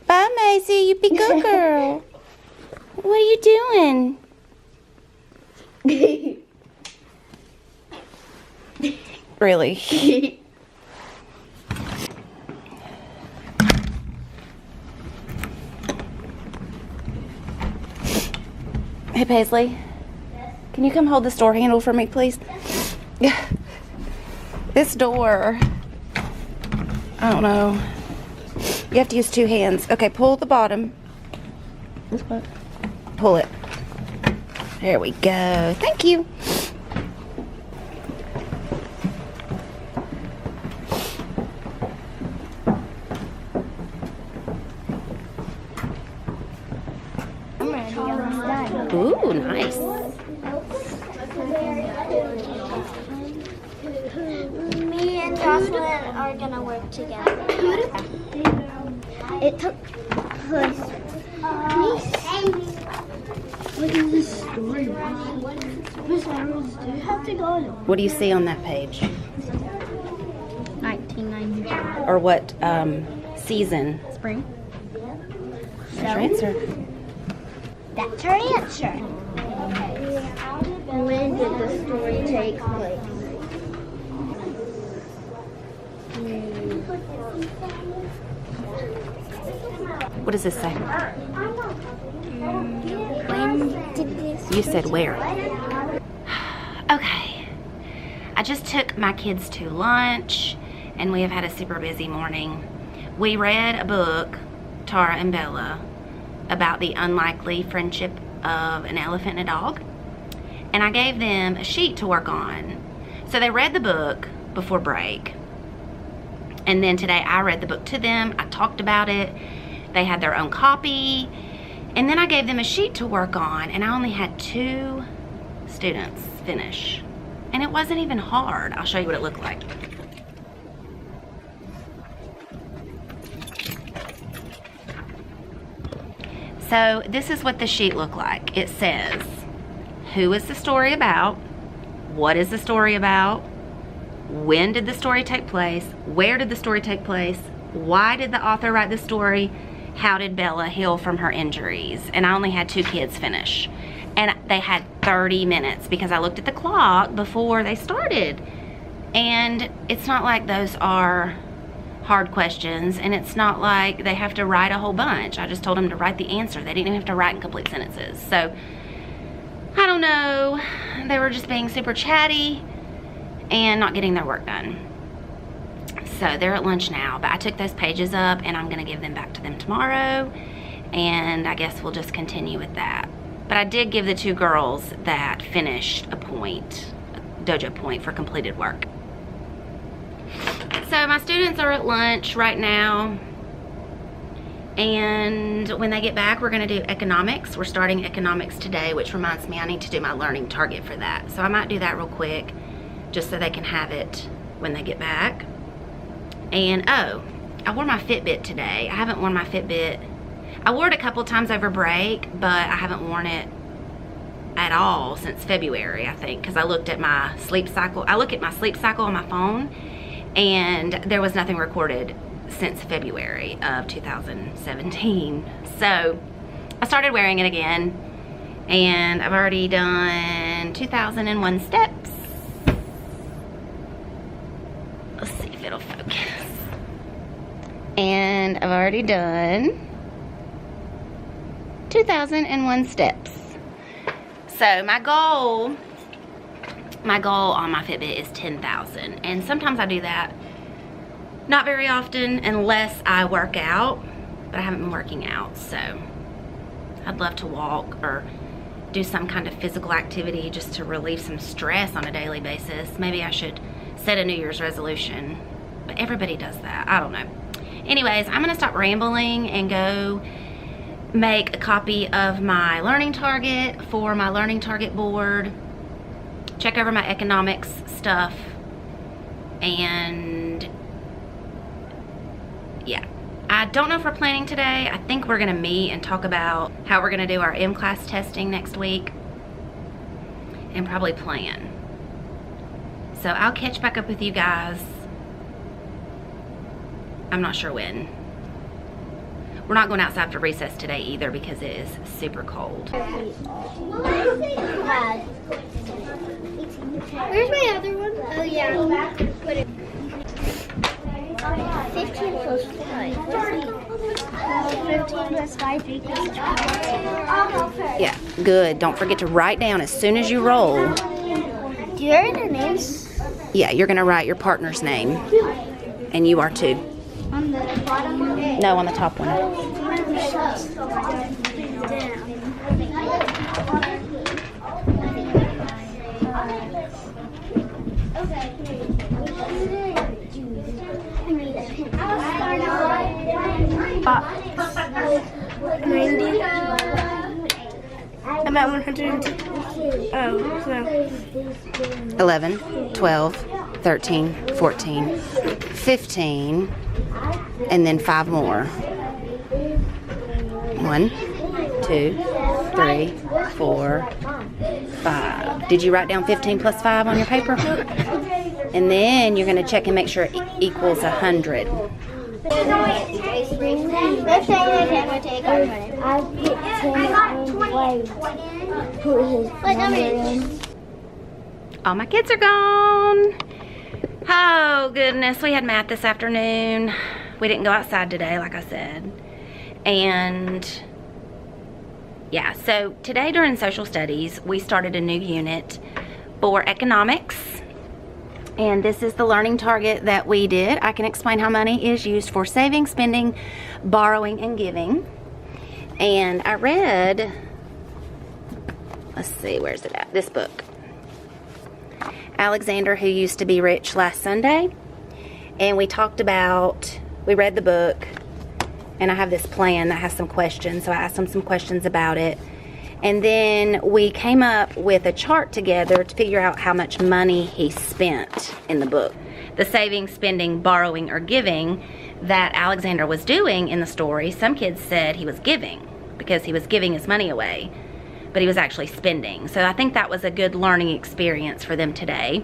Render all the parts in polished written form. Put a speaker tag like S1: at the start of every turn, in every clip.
S1: Bye, Maisie. You be good girl. What are you doing? Really? Hey, Paisley.
S2: Yes.
S1: Can you come hold this door handle for me, please? Yeah. This door, I don't know. You have to use 2 hands. Okay, pull the bottom.
S2: This part.
S1: Pull it. There we go. Thank you.
S2: I'm ready. I'm done.
S1: Ooh, nice.
S2: Me and Jocelyn are gonna work together. It took place. What is this story? Miss Emeralds, do you have to go?
S1: What do you see on that page?
S2: 1995.
S1: Or what season?
S2: Spring.
S1: There's your answer.
S2: That's her answer. When did the story take place?
S1: What does this say?
S2: When did this?
S1: You said where? Okay. I just took my kids to lunch, and we have had a super busy morning. We read a book, Tara and Bella, about the unlikely friendship of an elephant and a dog. And I gave them a sheet to work on. So they read the book before break. And then today I read the book to them. I talked about it. They had their own copy. And then I gave them a sheet to work on, and I only had 2 students finish. And it wasn't even hard. I'll show you what it looked like. So this is what the sheet looked like. It says, who is the story about? What is the story about? When did the story take place? Where did the story take place? Why did the author write the story? How did Bella heal from her injuries? And I only had 2 kids finish. And they had 30 minutes because I looked at the clock before they started. And it's not like those are hard questions, and it's not like they have to write a whole bunch. I just told them to write the answer. They didn't even have to write in complete sentences. So, I don't know. They were just being super chatty and not getting their work done. So they're at lunch now, but I took those pages up and I'm gonna give them back to them tomorrow, and I guess we'll just continue with that. But I did give the 2 girls that finished a point, a dojo point for completed work. So my students are at lunch right now, and when they get back, we're gonna do economics. We're starting economics today, which reminds me I need to do my learning target for that. So I might do that real quick, just so they can have it when they get back. And oh, I wore my Fitbit today. I haven't worn my Fitbit. I wore it a couple times over break, but I haven't worn it at all since February, I think, because I looked at my sleep cycle. I look at my sleep cycle on my phone, and there was nothing recorded since February of 2017. So I started wearing it again, and I've already done 2001 steps. Let's see if it'll focus. And I've already done 2001 steps. So my goal on my Fitbit is 10,000. And sometimes I do that. Not very often unless I work out, but I haven't been working out. So I'd love to walk or do some kind of physical activity just to relieve some stress on a daily basis. Maybe I should set a New Year's resolution, but everybody does that. I don't know. Anyways, I'm gonna stop rambling and go make a copy of my learning target for my learning target board, check over my economics stuff, and yeah. I don't know if we're planning today. I think we're gonna meet and talk about how we're gonna do our M-class testing next week and probably plan. So I'll catch back up with you guys. I'm not sure when. We're not going outside for recess today either because it is super cold.
S2: Where's my other one? Oh yeah. 15 plus 5. 15 plus 5 equals 22.
S1: Yeah, good. Don't forget to write down as soon as you roll.
S2: Do you write their names?
S1: Yeah, you're going to write your partner's name. And you are too.
S2: On the bottom one?
S1: No, on the top one.
S2: Box. 90. I'm at 102. Oh, so.
S1: 11, 12, 13, 14, 15, and then 5 more. 1, 2, 3, 4, 5. Did you write down 15 plus 5 on your paper? And then you're going to check and make sure it equals 100.
S2: Let's say my camera take our money. I get 10 put his number in.
S1: All my kids are gone. Oh goodness, we had math this afternoon. We didn't go outside today, like I said. And yeah, so today during social studies, we started a new unit for economics. And this is the learning target that we did. I can explain how money is used for saving, spending, borrowing, and giving. And I read, let's see, where's it at? This book. Alexander Who Used to Be Rich last Sunday. And we talked about, we read the book, and I have this plan that has some questions. So I asked him some questions about it. And then we came up with a chart together to figure out how much money he spent in the book. The saving, spending, borrowing, or giving that Alexander was doing in the story, some kids said he was giving because he was giving his money away, but he was actually spending. So I think that was a good learning experience for them today.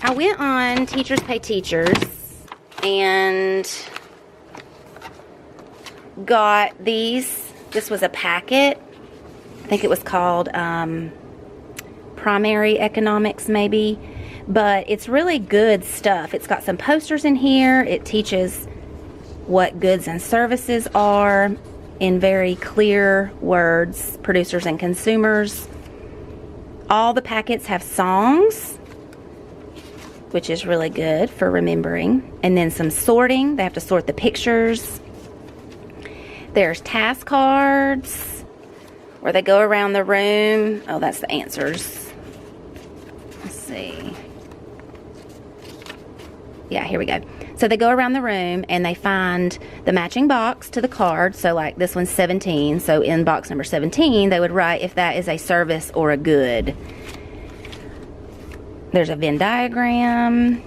S1: I went on Teachers Pay Teachers and got these. This was a packet. I think it was called Primary Economics maybe, but it's really good stuff. It's got some posters in here. It teaches what goods and services are in very clear words, producers and consumers. All the packets have songs, which is really good for remembering. And then some sorting. They have to sort the pictures. There's task cards where they go around the room. Oh, that's the answers. Let's see. Yeah, here we go. So they go around the room and they find the matching box to the card. So like this one's 17. So in box number 17, they would write if that is a service or a good. There's a Venn diagram,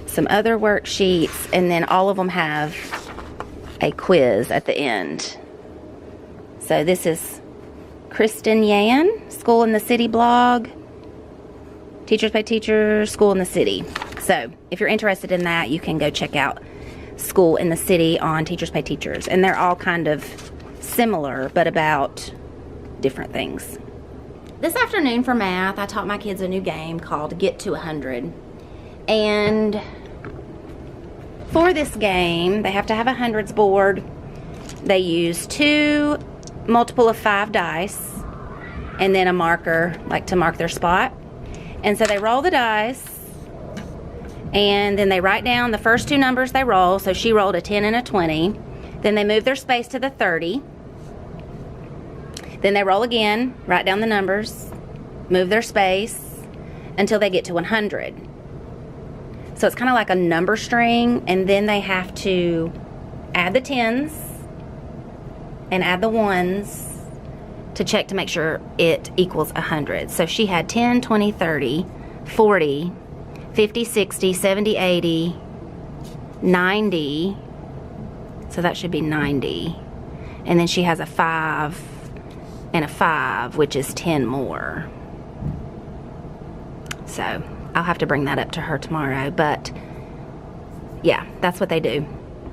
S1: some other worksheets, and then all of them have a quiz at the end. So this is Kristen Yan, School in the City blog. Teachers Pay Teachers, School in the City. So if you're interested in that, you can go check out School in the City on Teachers Pay Teachers. And they're all kind of similar, but about different things. This afternoon for math, I taught my kids a new game called Get to 100. And for this game, they have to have a hundreds board. They use 2 multiple of 5 dice and then a marker, like to mark their spot. And so they roll the dice and then they write down the first 2 numbers they roll. So she rolled a 10 and a 20. Then they move their space to the 30. Then they roll again, write down the numbers, move their space until they get to 100. So it's kind of like a number string, and then they have to add the 10s and add the 1s to check to make sure it equals 100. So she had 10, 20, 30, 40, 50, 60, 70, 80, 90. So that should be 90. And then she has a 5 and a 5, which is 10 more. So I'll have to bring that up to her tomorrow. But yeah, that's what they do.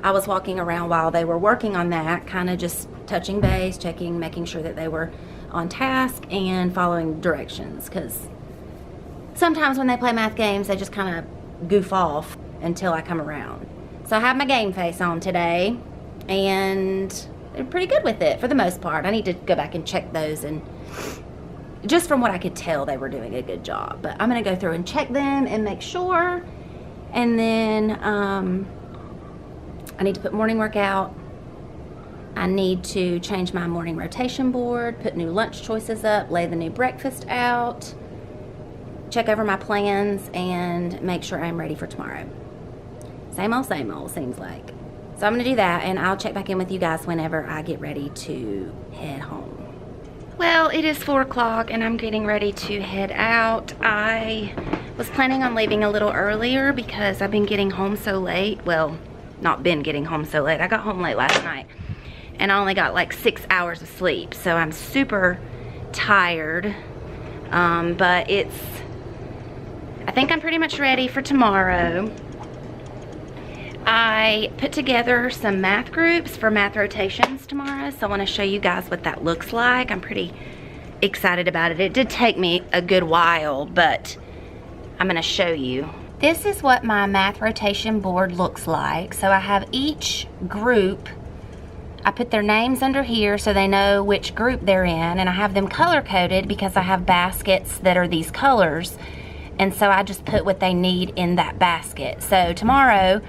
S1: I was walking around while they were working on that, kind of just touching base, checking, making sure that they were on task and following directions, because sometimes when they play math games, they just kind of goof off until I come around. So I have my game face on today, and they're pretty good with it for the most part. I need to go back and check those, and just from what I could tell, they were doing a good job. But I'm going to go through and check them and make sure. And then I need to put morning workout. I need to change my morning rotation board, put new lunch choices up, lay the new breakfast out, check over my plans, and make sure I'm ready for tomorrow. Same old, seems like. So I'm going to do that, and I'll check back in with you guys whenever I get ready to head home. Well, it is 4 o'clock, and I'm getting ready to head out. I was planning on leaving a little earlier because I've been getting home so late. Well, not been getting home so late. I got home late last night, and I only got like 6 hours of sleep, so I'm super tired. But I think I'm pretty much ready for tomorrow. I put together some math groups for math rotations tomorrow, so I want to show you guys what that looks like. I'm pretty excited about it. It did take me a good while, but I'm going to show you. This is what my math rotation board looks like. So I have each group, I put their names under here so they know which group they're in, and I have them color coded because I have baskets that are these colors, and so I just put what they need in that basket. So tomorrow,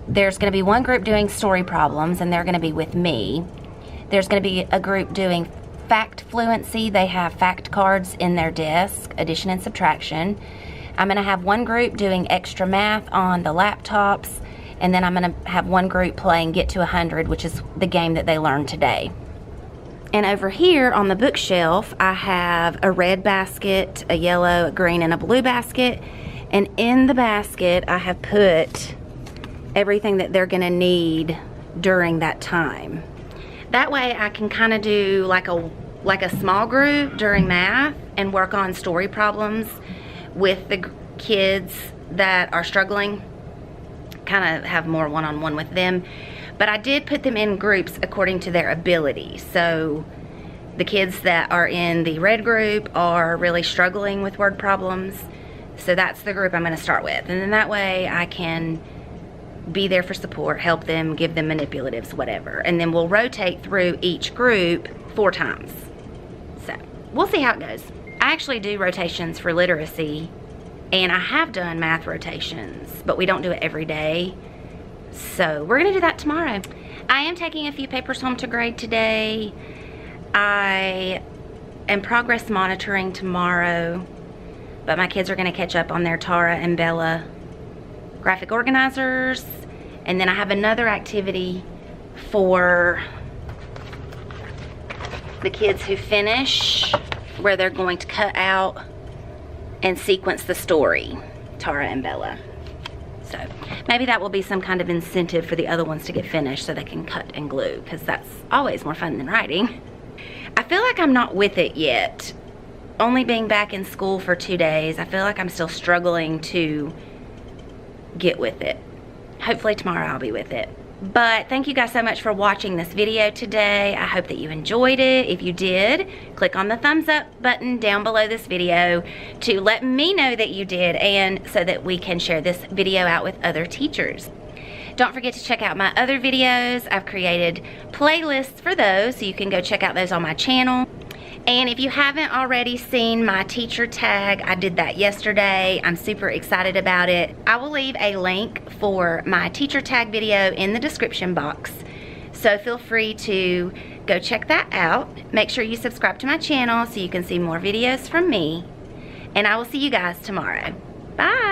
S1: there's going to be one group doing story problems, and they're going to be with me. There's going to be a group doing fact fluency. They have fact cards in their desk, addition and subtraction. I'm going to have one group doing extra math on the laptops, and then I'm going to have one group playing Get to 100, which is the game that they learned today. And over here on the bookshelf, I have a red basket, a yellow, a green, and a blue basket. And in the basket, I have put everything that they're gonna need during that time. That way I can kind of do like a small group during math and work on story problems with the kids that are struggling, kind of have more one-on-one with them. But I did put them in groups according to their ability. So the kids that are in the red group are really struggling with word problems, so that's the group I'm going to start with. And then that way I can be there for support, help them, give them manipulatives, whatever. And then we'll rotate through each group 4 times. So we'll see how it goes. I actually do rotations for literacy, and I have done math rotations, but we don't do it every day. So we're gonna do that tomorrow. I am taking a few papers home to grade today. I am progress monitoring tomorrow, but my kids are gonna catch up on their Tara and Bella graphic organizers, and then I have another activity for the kids who finish, where they're going to cut out and sequence the story, Tara and Bella. So maybe that will be some kind of incentive for the other ones to get finished so they can cut and glue, because that's always more fun than writing. I feel like I'm not with it yet. Only being back in school for 2 days, I feel like I'm still struggling to get with it. Hopefully tomorrow I'll be with it. But thank you guys so much for watching this video today. I hope that you enjoyed it. If you did, click on the thumbs up button down below this video to let me know that you did, and so that we can share this video out with other teachers. Don't forget to check out my other videos. I've created playlists for those, so you can go check out those on my channel. And if you haven't already seen my teacher tag, I did that yesterday. I'm super excited about it. I will leave a link for my teacher tag video in the description box, so feel free to go check that out. Make sure you subscribe to my channel so you can see more videos from me, and I will see you guys tomorrow. Bye.